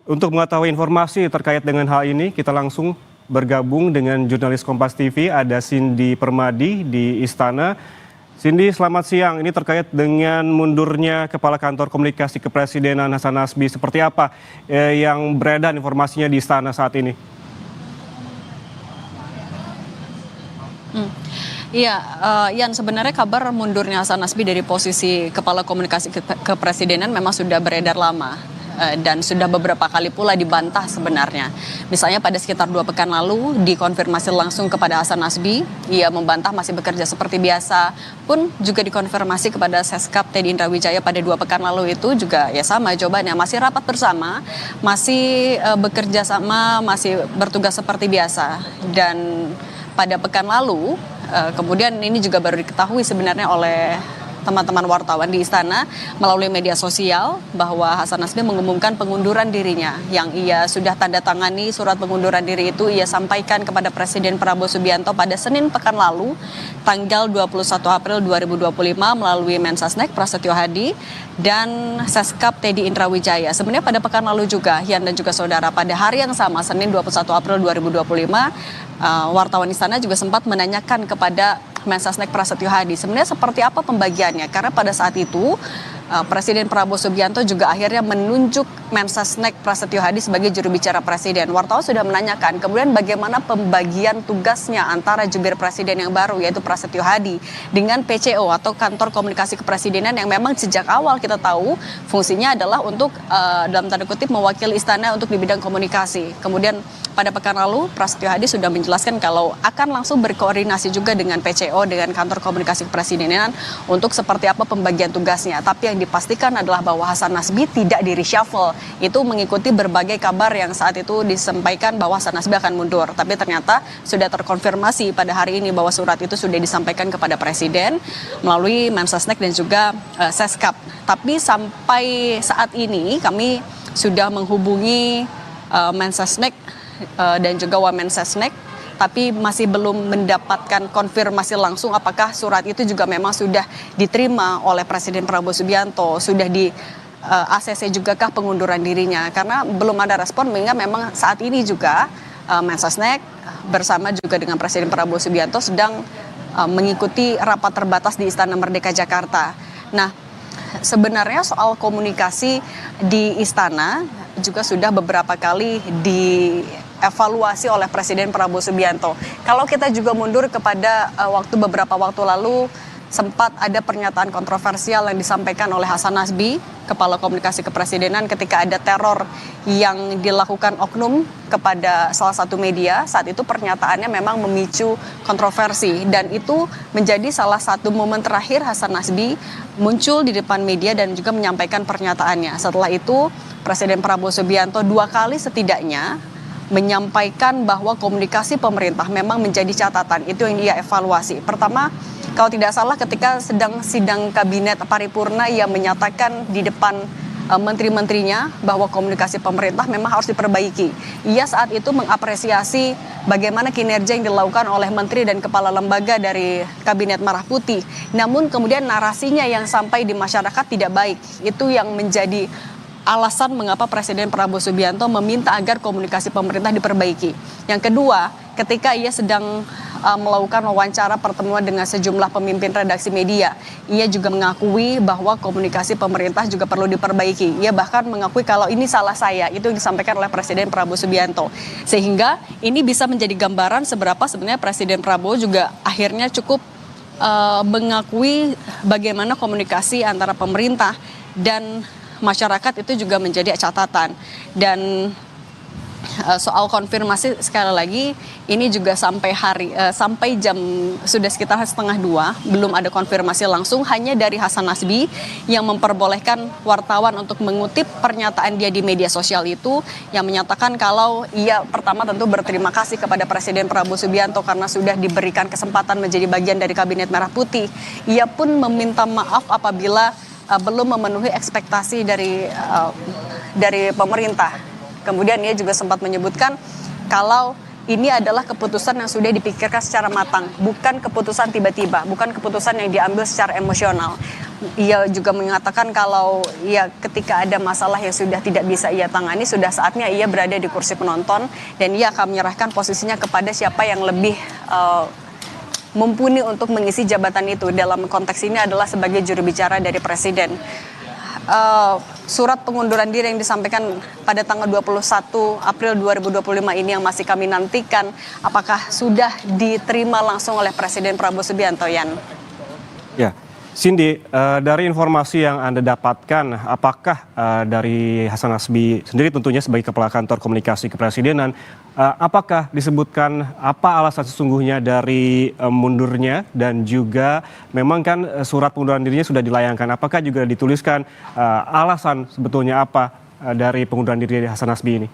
Untuk mengetahui informasi terkait dengan hal ini, kita langsung bergabung dengan jurnalis Kompas TV, ada Cindy Permadi di Istana. Cindy, selamat siang. Ini terkait dengan mundurnya Kepala Kantor Komunikasi Kepresidenan Hasan Nasbi. Seperti apa yang beredar informasinya di Istana saat ini? Iya, Yan, sebenarnya kabar mundurnya Hasan Nasbi dari posisi Kepala Komunikasi Kepresidenan memang sudah beredar lama. Dan sudah beberapa kali pula dibantah sebenarnya. Misalnya pada sekitar 2 pekan lalu dikonfirmasi langsung kepada Hasan Nasbi, ia membantah masih bekerja seperti biasa, pun juga dikonfirmasi kepada Seskap Teddy Indrawijaya pada 2 pekan lalu itu juga ya sama jawabannya, masih rapat bersama, masih bekerja sama, masih bertugas seperti biasa. Dan pada pekan lalu, kemudian ini juga baru diketahui sebenarnya oleh teman-teman wartawan di Istana melalui media sosial bahwa Hasan Nasbi mengumumkan pengunduran dirinya yang ia sudah tanda tangani. Surat pengunduran diri itu ia sampaikan kepada Presiden Prabowo Subianto pada Senin pekan lalu tanggal 21 April 2025 melalui Mensesnek Prasetyo Hadi dan Seskap Teddy Indrawijaya. Sebenarnya pada pekan lalu juga, Yan dan juga saudara, pada hari yang sama Senin 21 April 2025 wartawan Istana juga sempat menanyakan kepada Mensesnek Prasetyo Hadi sebenarnya seperti apa pembagiannya, karena pada saat itu Presiden Prabowo Subianto juga akhirnya menunjuk Mensesnek Prasetyo Hadi sebagai juru bicara Presiden. Wartawan sudah menanyakan kemudian bagaimana pembagian tugasnya antara jubir Presiden yang baru yaitu Prasetyo Hadi dengan PCO atau Kantor Komunikasi Kepresidenan yang memang sejak awal kita tahu fungsinya adalah untuk dalam tanda kutip mewakili istana untuk di bidang komunikasi. Kemudian pada pekan lalu Prasetyo Hadi sudah menjelaskan kalau akan langsung berkoordinasi juga dengan PCO, dengan Kantor Komunikasi Kepresidenan untuk seperti apa pembagian tugasnya. Tapi yang dipastikan adalah bahwa Hasan Nasbi tidak di reshuffle. Itu mengikuti berbagai kabar yang saat itu disampaikan bahwa Hasan Nasbi akan mundur. Tapi ternyata sudah terkonfirmasi pada hari ini bahwa surat itu sudah disampaikan kepada Presiden melalui Mensesnek dan juga Seskap. Tapi sampai saat ini kami sudah menghubungi Mensesnek dan juga Wamensesnek, tapi masih belum mendapatkan konfirmasi langsung apakah surat itu juga memang sudah diterima oleh Presiden Prabowo Subianto, sudah di ACC juga kah pengunduran dirinya, karena belum ada respon, mengingat memang saat ini juga Mensesnek bersama juga dengan Presiden Prabowo Subianto sedang mengikuti rapat terbatas di Istana Merdeka Jakarta. Nah, sebenarnya soal komunikasi di Istana juga sudah beberapa kali dievaluasi oleh Presiden Prabowo Subianto. Kalau kita juga mundur kepada beberapa waktu lalu, sempat ada pernyataan kontroversial yang disampaikan oleh Hasan Nasbi, Kepala Komunikasi Kepresidenan, ketika ada teror yang dilakukan oknum kepada salah satu media. Saat itu pernyataannya memang memicu kontroversi dan itu menjadi salah satu momen terakhir Hasan Nasbi muncul di depan media dan juga menyampaikan pernyataannya. Setelah itu Presiden Prabowo Subianto 2 kali setidaknya menyampaikan bahwa komunikasi pemerintah memang menjadi catatan. Itu yang dia evaluasi. Pertama, kalau tidak salah ketika sedang sidang kabinet paripurna, ia menyatakan di depan menteri-menterinya bahwa komunikasi pemerintah memang harus diperbaiki. Ia saat itu mengapresiasi bagaimana kinerja yang dilakukan oleh menteri dan kepala lembaga dari Kabinet Merah Putih. Namun kemudian narasinya yang sampai di masyarakat tidak baik. Itu yang menjadi alasan mengapa Presiden Prabowo Subianto meminta agar komunikasi pemerintah diperbaiki. Yang kedua, ketika ia sedang melakukan wawancara pertemuan dengan sejumlah pemimpin redaksi media, ia juga mengakui bahwa komunikasi pemerintah juga perlu diperbaiki. Ia bahkan mengakui kalau ini salah saya, itu yang disampaikan oleh Presiden Prabowo Subianto. Sehingga ini bisa menjadi gambaran seberapa sebenarnya Presiden Prabowo juga akhirnya cukup mengakui bagaimana komunikasi antara pemerintah dan masyarakat itu juga menjadi catatan. Dan soal konfirmasi sekali lagi ini juga sampai jam sudah sekitar 1:30 belum ada konfirmasi langsung, hanya dari Hasan Nasbi yang memperbolehkan wartawan untuk mengutip pernyataan dia di media sosial itu, yang menyatakan kalau ia pertama tentu berterima kasih kepada Presiden Prabowo Subianto karena sudah diberikan kesempatan menjadi bagian dari Kabinet Merah Putih. Ia pun meminta maaf apabila belum memenuhi ekspektasi dari pemerintah. Kemudian ia juga sempat menyebutkan kalau ini adalah keputusan yang sudah dipikirkan secara matang, bukan keputusan tiba-tiba, bukan keputusan yang diambil secara emosional. Ia juga mengatakan kalau ya ketika ada masalah yang sudah tidak bisa ia tangani, sudah saatnya ia berada di kursi penonton dan ia akan menyerahkan posisinya kepada siapa yang lebih mumpuni untuk mengisi jabatan itu. Dalam konteks ini adalah sebagai juru bicara dari Presiden. Surat pengunduran diri yang disampaikan pada tanggal 21 April 2025 ini yang masih kami nantikan, apakah sudah diterima langsung oleh Presiden Prabowo Subianto, Yan? Ya, Cindy, dari informasi yang Anda dapatkan, apakah dari Hasan Nasbi sendiri tentunya sebagai Kepala Kantor Komunikasi Kepresidenan, apakah disebutkan apa alasan sesungguhnya dari mundurnya dan juga memang kan surat pengunduran dirinya sudah dilayangkan, apakah juga dituliskan alasan sebetulnya apa dari pengunduran diri Hasan Nasbi ini?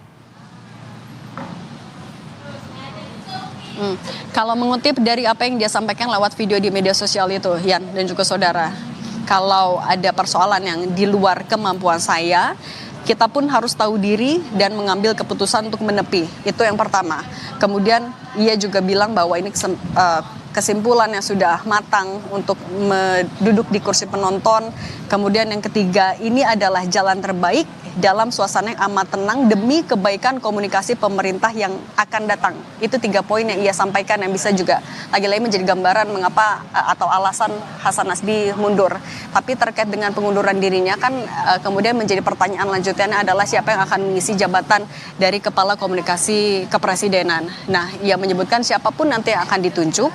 Kalau mengutip dari apa yang dia sampaikan lewat video di media sosial itu, Yan dan juga saudara, kalau ada persoalan yang di luar kemampuan saya, kita pun harus tahu diri dan mengambil keputusan untuk menepi. Itu yang pertama. Kemudian ia juga bilang bahwa ini kesimpulan yang sudah matang untuk duduk di kursi penonton. Kemudian yang ketiga, ini adalah jalan terbaik dalam suasana yang amat tenang demi kebaikan komunikasi pemerintah yang akan datang. Itu 3 poin yang ia sampaikan yang bisa juga lagi-lagi menjadi gambaran mengapa atau alasan Hasan Nasbi mundur. Tapi terkait dengan pengunduran dirinya kan kemudian menjadi pertanyaan lanjutannya adalah siapa yang akan mengisi jabatan dari Kepala Komunikasi Kepresidenan. Nah, ia menyebutkan siapapun nanti yang akan ditunjuk,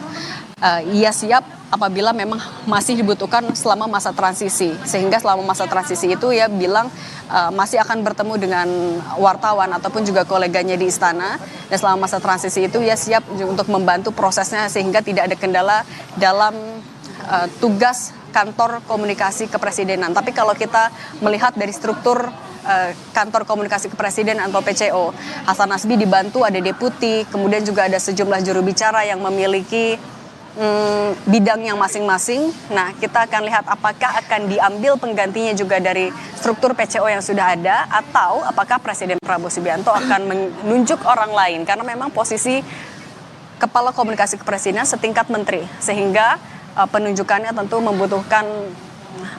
ia siap apabila memang masih dibutuhkan selama masa transisi. Sehingga selama masa transisi itu ia bilang masih akan bertemu dengan wartawan ataupun juga koleganya di istana. Dan selama masa transisi itu ia siap untuk membantu prosesnya sehingga tidak ada kendala dalam tugas kantor komunikasi kepresidenan. Tapi kalau kita melihat dari struktur kantor komunikasi kepresidenan atau PCO, Hasan Nasbi dibantu ada deputi, kemudian juga ada sejumlah juru bicara yang memiliki bidang yang masing-masing. Nah, kita akan lihat apakah akan diambil penggantinya juga dari struktur PCO yang sudah ada atau apakah Presiden Prabowo Subianto akan menunjuk orang lain karena memang posisi Kepala Komunikasi Kepresidenan setingkat menteri sehingga penunjukannya tentu membutuhkan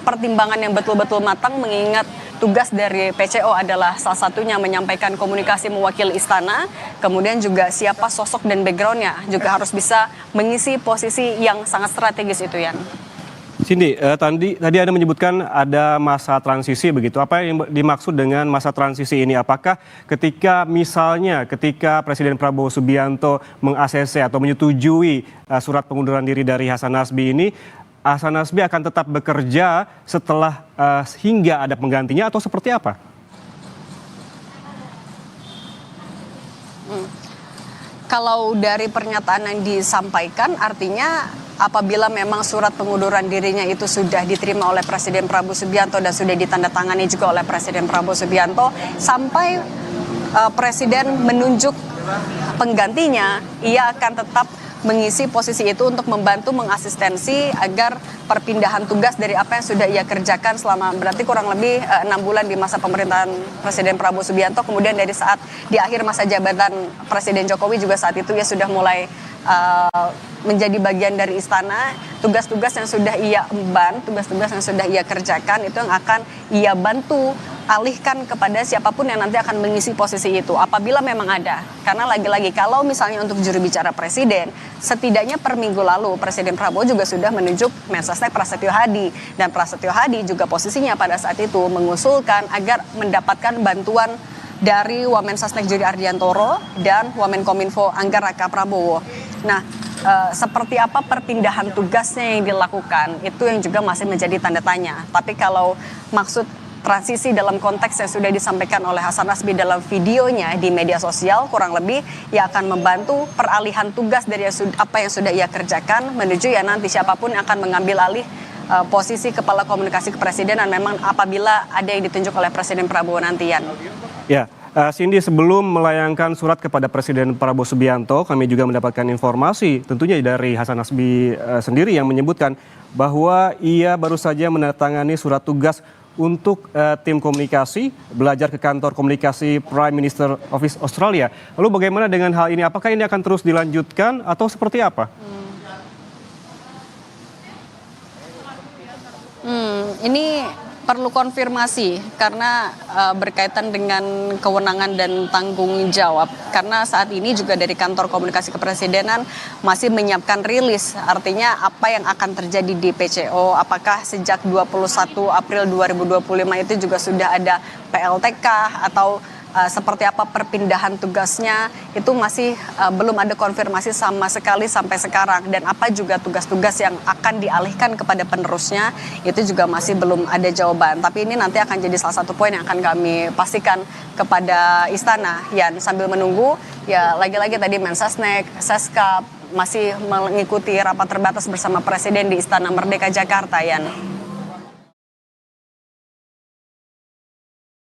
pertimbangan yang betul-betul matang mengingat tugas dari PCO adalah salah satunya menyampaikan komunikasi mewakili istana, kemudian juga siapa sosok dan backgroundnya juga harus bisa mengisi posisi yang sangat strategis itu, Yan. Cindy, tadi Anda menyebutkan ada masa transisi begitu. Apa yang dimaksud dengan masa transisi ini? Apakah ketika Presiden Prabowo Subianto meng-ACC atau menyetujui surat pengunduran diri dari Hasan Nasbi ini, Hasan Nasbi akan tetap bekerja setelah hingga ada penggantinya atau seperti apa? Kalau dari pernyataan yang disampaikan artinya apabila memang surat pengunduran dirinya itu sudah diterima oleh Presiden Prabowo Subianto dan sudah ditandatangani juga oleh Presiden Prabowo Subianto sampai Presiden menunjuk penggantinya, ia akan tetap mengisi posisi itu untuk membantu mengasistensi agar perpindahan tugas dari apa yang sudah ia kerjakan selama berarti kurang lebih 6 bulan di masa pemerintahan Presiden Prabowo Subianto, kemudian dari saat di akhir masa jabatan Presiden Jokowi juga saat itu ia sudah mulai menjadi bagian dari istana, tugas-tugas yang sudah ia emban, tugas-tugas yang sudah ia kerjakan itu yang akan ia bantu alihkan kepada siapapun yang nanti akan mengisi posisi itu apabila memang ada. Karena lagi-lagi kalau misalnya untuk juru bicara presiden, setidaknya per minggu lalu Presiden Prabowo juga sudah menunjuk Mensesnek Prasetyo Hadi dan Prasetyo Hadi juga posisinya pada saat itu mengusulkan agar mendapatkan bantuan dari Wamensesnek Jody Ardiantoro dan Wamenkominfo Angga Raka Prabowo. Nah, seperti apa perpindahan tugasnya yang dilakukan itu yang juga masih menjadi tanda tanya. Tapi kalau maksud transisi dalam konteks yang sudah disampaikan oleh Hasan Nasbi dalam videonya di media sosial kurang lebih ia akan membantu peralihan tugas dari apa yang sudah ia kerjakan menuju ya nanti siapapun yang akan mengambil alih posisi Kepala Komunikasi Kepresidenan memang apabila ada yang ditunjuk oleh Presiden Prabowo nantian. Ya, Cindy, sebelum melayangkan surat kepada Presiden Prabowo Subianto, kami juga mendapatkan informasi tentunya dari Hasan Nasbi sendiri yang menyebutkan bahwa ia baru saja menandatangani surat tugas untuk tim komunikasi belajar ke kantor komunikasi Prime Minister Office Australia. Lalu bagaimana dengan hal ini? Apakah ini akan terus dilanjutkan atau seperti apa? Ini perlu konfirmasi karena berkaitan dengan kewenangan dan tanggung jawab. Karena saat ini juga dari kantor komunikasi kepresidenan masih menyiapkan rilis. Artinya apa yang akan terjadi di PCO, apakah sejak 21 April 2025 itu juga sudah ada PLTK atau seperti apa perpindahan tugasnya, itu masih belum ada konfirmasi sama sekali sampai sekarang. Dan apa juga tugas-tugas yang akan dialihkan kepada penerusnya, itu juga masih belum ada jawaban. Tapi ini nanti akan jadi salah satu poin yang akan kami pastikan kepada Istana. Yan, sambil menunggu, ya lagi-lagi tadi Mensesnek, Seskap masih mengikuti rapat terbatas bersama Presiden di Istana Merdeka Jakarta, Yan.